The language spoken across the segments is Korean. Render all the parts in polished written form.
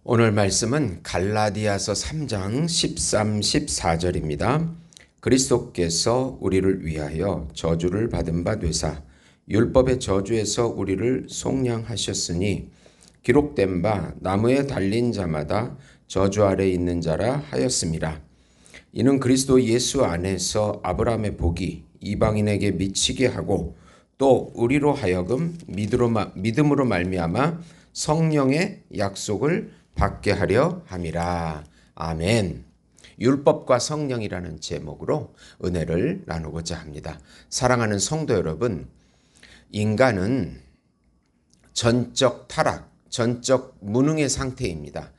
오늘 말씀은 갈라디아서 3장 13, 14절입니다. 그리스도께서 우리를 위하여 저주를 받은 바 되사 율법의 저주에서 우리를 속량하셨으니 기록된 바 나무에 달린 자마다 저주 아래 있는 자라 하였습니다. 이는 그리스도 예수 안에서 아브라함의 복이 이방인에게 미치게 하고 또 우리로 하여금 믿음으로 말미암아 성령의 약속을 받게 하려 함이라. 아멘. 율법과 성령이라는 제목으로 은혜를 나누고자 합니다. 사랑하는 성도 여러분, 인간은 전적 타락, 전적 무능의 상태입니다.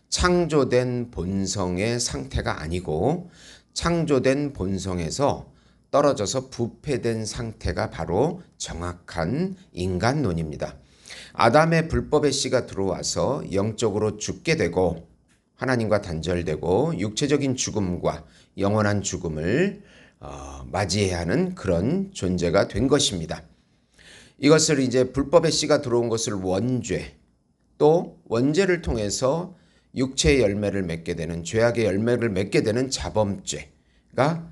창조된 본성의 상태가 아니고 창조된 본성에서 떨어져서 부패된 상태가 바로 정확한 인간론입니다. 아담의 불법의 씨가 들어와서 영적으로 죽게 되고 하나님과 단절되고 육체적인 죽음과 영원한 죽음을 맞이해야 하는 그런 존재가 된 것입니다. 이것을 이제 불법의 씨가 들어온 것을 원죄, 또 원죄를 통해서 육체의 열매를 맺게 되는 죄악의 열매를 맺게 되는 자범죄가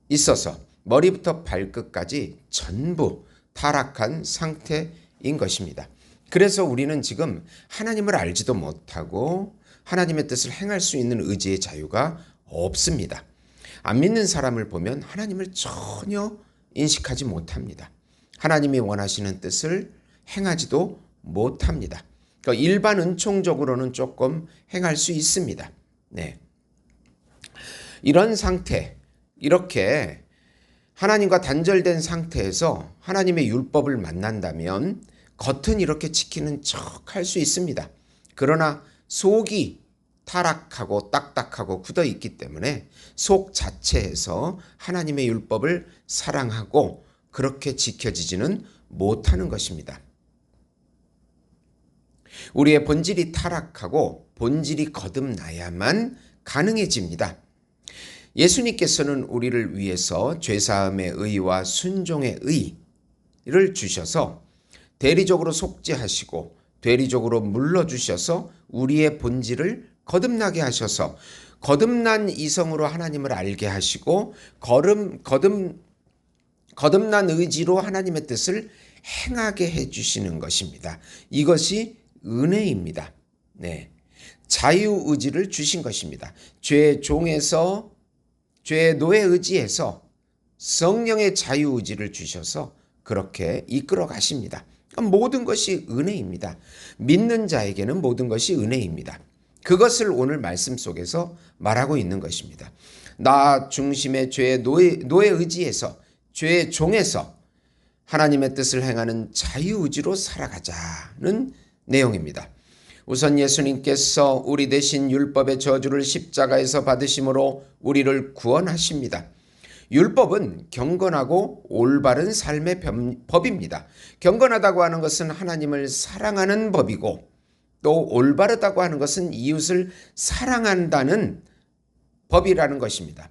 있어서 머리부터 발끝까지 전부 타락한 상태인 것입니다. 그래서 우리는 지금 하나님을 알지도 못하고 하나님의 뜻을 행할 수 있는 의지의 자유가 없습니다. 안 믿는 사람을 보면 하나님을 전혀 인식하지 못합니다. 하나님이 원하시는 뜻을 행하지도 못합니다. 그러니까 일반 은총적으로는 조금 행할 수 있습니다. 네. 이런 상태, 이렇게 하나님과 단절된 상태에서 하나님의 율법을 만난다면 겉은 이렇게 지키는 척 할 수 있습니다. 그러나 속이 타락하고 딱딱하고 굳어 있기 때문에 속 자체에서 하나님의 율법을 사랑하고 그렇게 지켜지지는 못하는 것입니다. 우리의 본질이 타락하고 본질이 거듭나야만 가능해집니다. 예수님께서는 우리를 위해서 죄사함의 의와 순종의 의를 주셔서 대리적으로 속죄하시고 대리적으로 물러주셔서 우리의 본질을 거듭나게 하셔서 거듭난 이성으로 하나님을 알게 하시고 거듭난 의지로 하나님의 뜻을 행하게 해주시는 것입니다. 이것이 은혜입니다. 네. 자유의지를 주신 것입니다. 죄의 종에서 죄의 노예 의지에서 성령의 자유의지를 주셔서 그렇게 이끌어 가십니다. 모든 것이 은혜입니다. 믿는 자에게는 모든 것이 은혜입니다. 그것을 오늘 말씀 속에서 말하고 있는 것입니다. 나 중심의 죄의 노예 의지에서 죄의 종에서 하나님의 뜻을 행하는 자유의지로 살아가자는 내용입니다. 우선 예수님께서 우리 대신 율법의 저주를 십자가에서 받으심으로 우리를 구원하십니다. 율법은 경건하고 올바른 삶의 법입니다. 경건하다고 하는 것은 하나님을 사랑하는 법이고 또 올바르다고 하는 것은 이웃을 사랑한다는 법이라는 것입니다.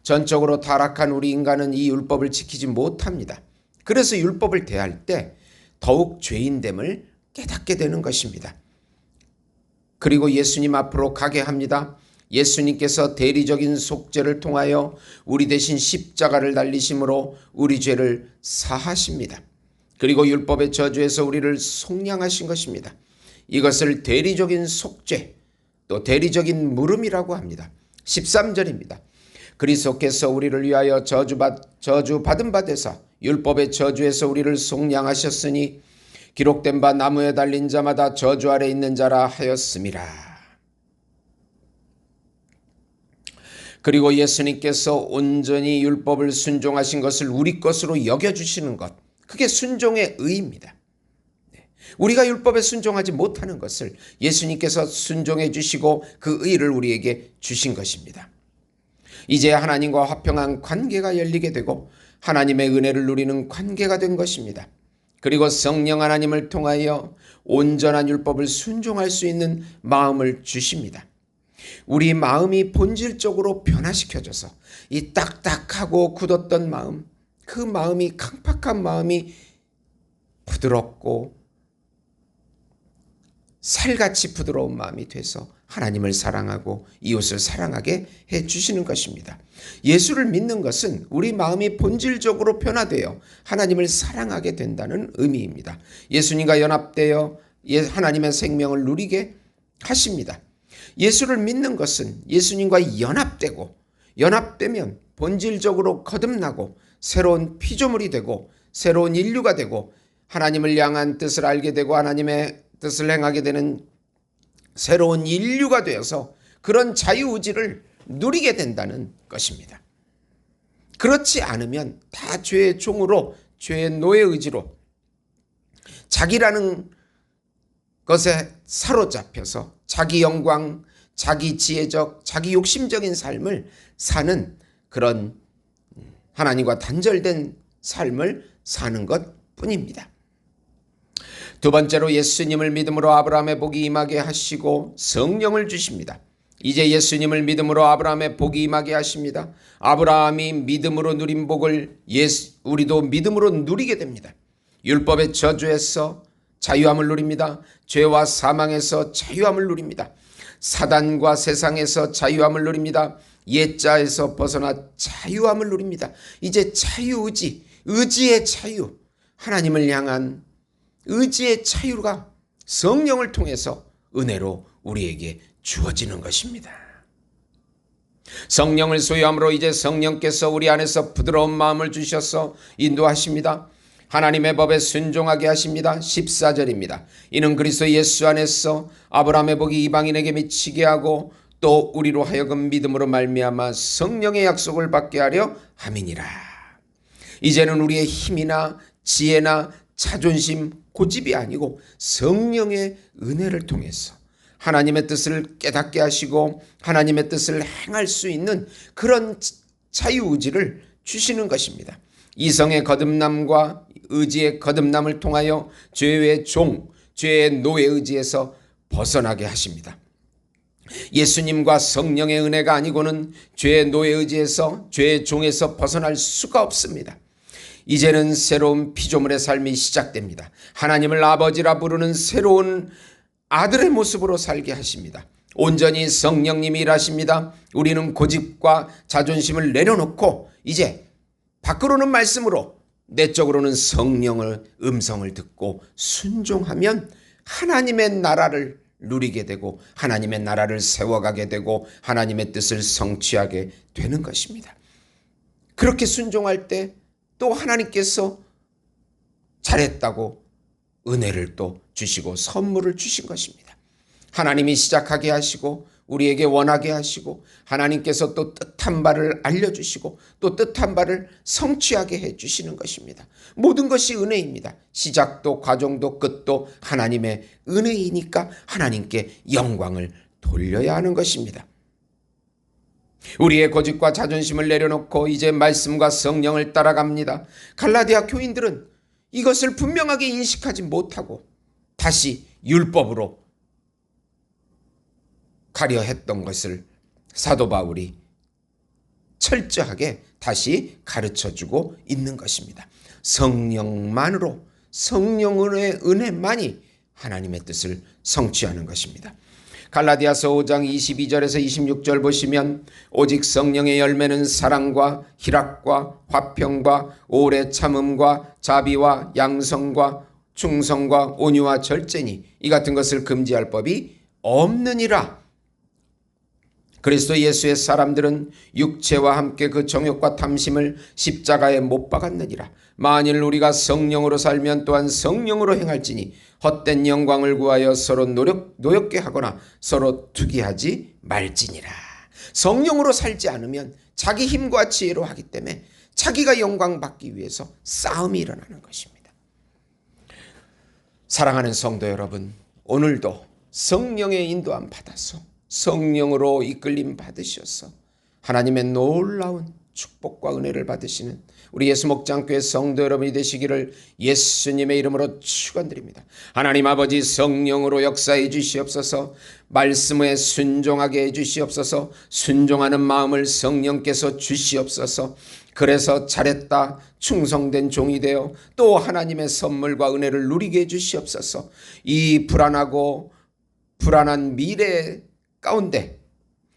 전적으로 타락한 우리 인간은 이 율법을 지키지 못합니다. 그래서 율법을 대할 때 더욱 죄인됨을 깨닫게 되는 것입니다. 그리고 예수님 앞으로 가게 합니다. 예수님께서 대리적인 속죄를 통하여 우리 대신 십자가를 달리심으로 우리 죄를 사하십니다. 그리고 율법의 저주에서 우리를 속량하신 것입니다. 이것을 대리적인 속죄, 또 대리적인 물음이라고 합니다. 13절입니다. 그리스도께서 우리를 위하여 저주 받은 바 되사 율법의 저주에서 우리를 속량하셨으니 기록된 바 나무에 달린 자마다 저주 아래 있는 자라 하였음이라. 그리고 예수님께서 온전히 율법을 순종하신 것을 우리 것으로 여겨주시는 것, 그게 순종의 의입니다. 우리가 율법에 순종하지 못하는 것을 예수님께서 순종해 주시고 그 의를 우리에게 주신 것입니다. 이제 하나님과 화평한 관계가 열리게 되고 하나님의 은혜를 누리는 관계가 된 것입니다. 그리고 성령 하나님을 통하여 온전한 율법을 순종할 수 있는 마음을 주십니다. 우리 마음이 본질적으로 변화시켜져서 이 딱딱하고 굳었던 마음, 그 마음이 강팍한 마음이 부드럽고 살같이 부드러운 마음이 돼서 하나님을 사랑하고 이웃을 사랑하게 해주시는 것입니다. 예수를 믿는 것은 우리 마음이 본질적으로 변화되어 하나님을 사랑하게 된다는 의미입니다. 예수님과 연합되어 하나님의 생명을 누리게 하십니다. 예수를 믿는 것은 예수님과 연합되면 본질적으로 거듭나고 새로운 피조물이 되고 새로운 인류가 되고 하나님을 향한 뜻을 알게 되고 하나님의 뜻을 행하게 되는 새로운 인류가 되어서 그런 자유의지를 누리게 된다는 것입니다. 그렇지 않으면 다 죄의 종으로 죄의 노예의지로 자기라는 것에 사로잡혀서 자기 영광, 자기 지혜적, 자기 욕심적인 삶을 사는 그런 하나님과 단절된 삶을 사는 것뿐입니다. 두 번째로 예수님을 믿음으로 아브라함의 복이 임하게 하시고 성령을 주십니다. 이제 예수님을 믿음으로 아브라함의 복이 임하게 하십니다. 아브라함이 믿음으로 누린 복을 우리도 믿음으로 누리게 됩니다. 율법의 저주에서 자유함을 누립니다. 죄와 사망에서 자유함을 누립니다. 사단과 세상에서 자유함을 누립니다. 옛자에서 벗어나 자유함을 누립니다. 이제 자유의지, 의지의 자유, 하나님을 향한 의지의 자유가 성령을 통해서 은혜로 우리에게 주어지는 것입니다. 성령을 소유함으로 이제 성령께서 우리 안에서 부드러운 마음을 주셔서 인도하십니다. 하나님의 법에 순종하게 하십니다. 14절입니다. 이는 그리스도 예수 안에서 아브라함의 복이 이방인에게 미치게 하고 또 우리로 하여금 믿음으로 말미암아 성령의 약속을 받게 하려 함이니라. 이제는 우리의 힘이나 지혜나 자존심, 고집이 아니고 성령의 은혜를 통해서 하나님의 뜻을 깨닫게 하시고 하나님의 뜻을 행할 수 있는 그런 자유의지를 주시는 것입니다. 이성의 거듭남과 의지의 거듭남을 통하여 죄의 종, 죄의 노예 의지에서 벗어나게 하십니다. 예수님과 성령의 은혜가 아니고는 죄의 노예 의지에서 죄의 종에서 벗어날 수가 없습니다. 이제는 새로운 피조물의 삶이 시작됩니다. 하나님을 아버지라 부르는 새로운 아들의 모습으로 살게 하십니다. 온전히 성령님이 일하십니다. 우리는 고집과 자존심을 내려놓고 이제 밖으로는 말씀으로 내적으로는 성령의 음성을 듣고 순종하면 하나님의 나라를 누리게 되고 하나님의 나라를 세워가게 되고 하나님의 뜻을 성취하게 되는 것입니다. 그렇게 순종할 때 또 하나님께서 잘했다고 은혜를 또 주시고 선물을 주신 것입니다. 하나님이 시작하게 하시고 우리에게 원하게 하시고 하나님께서 또 뜻한 바를 알려주시고 또 뜻한 바를 성취하게 해주시는 것입니다. 모든 것이 은혜입니다. 시작도 과정도 끝도 하나님의 은혜이니까 하나님께 영광을 돌려야 하는 것입니다. 우리의 고집과 자존심을 내려놓고 이제 말씀과 성령을 따라갑니다. 갈라디아 교인들은 이것을 분명하게 인식하지 못하고 다시 율법으로 가려 했던 것을 사도 바울이 철저하게 다시 가르쳐주고 있는 것입니다. 성령만으로 성령의 은혜만이 하나님의 뜻을 성취하는 것입니다. 갈라디아서 5장 22절에서 26절 보시면 오직 성령의 열매는 사랑과 희락과 화평과 오래 참음과 자비와 양성과 충성과 온유와 절제니 이 같은 것을 금지할 법이 없느니라. 그리스도 예수의 사람들은 육체와 함께 그 정욕과 탐심을 십자가에 못 박았느니라. 만일 우리가 성령으로 살면 또한 성령으로 행할지니 헛된 영광을 구하여 서로 노엽게 하거나 서로 투기하지 말지니라. 성령으로 살지 않으면 자기 힘과 지혜로 하기 때문에 자기가 영광 받기 위해서 싸움이 일어나는 것입니다. 사랑하는 성도 여러분, 오늘도 성령의 인도함 받아서 성령으로 이끌림 받으셔서 하나님의 놀라운 축복과 은혜를 받으시는 우리 예수목장교회 성도 여러분이 되시기를 예수님의 이름으로 축원드립니다. 하나님 아버지 성령으로 역사해 주시옵소서. 말씀에 순종하게 해 주시옵소서. 순종하는 마음을 성령께서 주시옵소서. 그래서 잘했다 충성된 종이 되어 또 하나님의 선물과 은혜를 누리게 해 주시옵소서. 이 불안하고 불안한 미래 가운데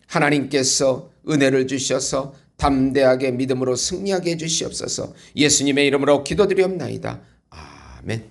하나님께서 은혜를 주셔서 담대하게 믿음으로 승리하게 해주시옵소서. 예수님의 이름으로 기도드리옵나이다. 아멘.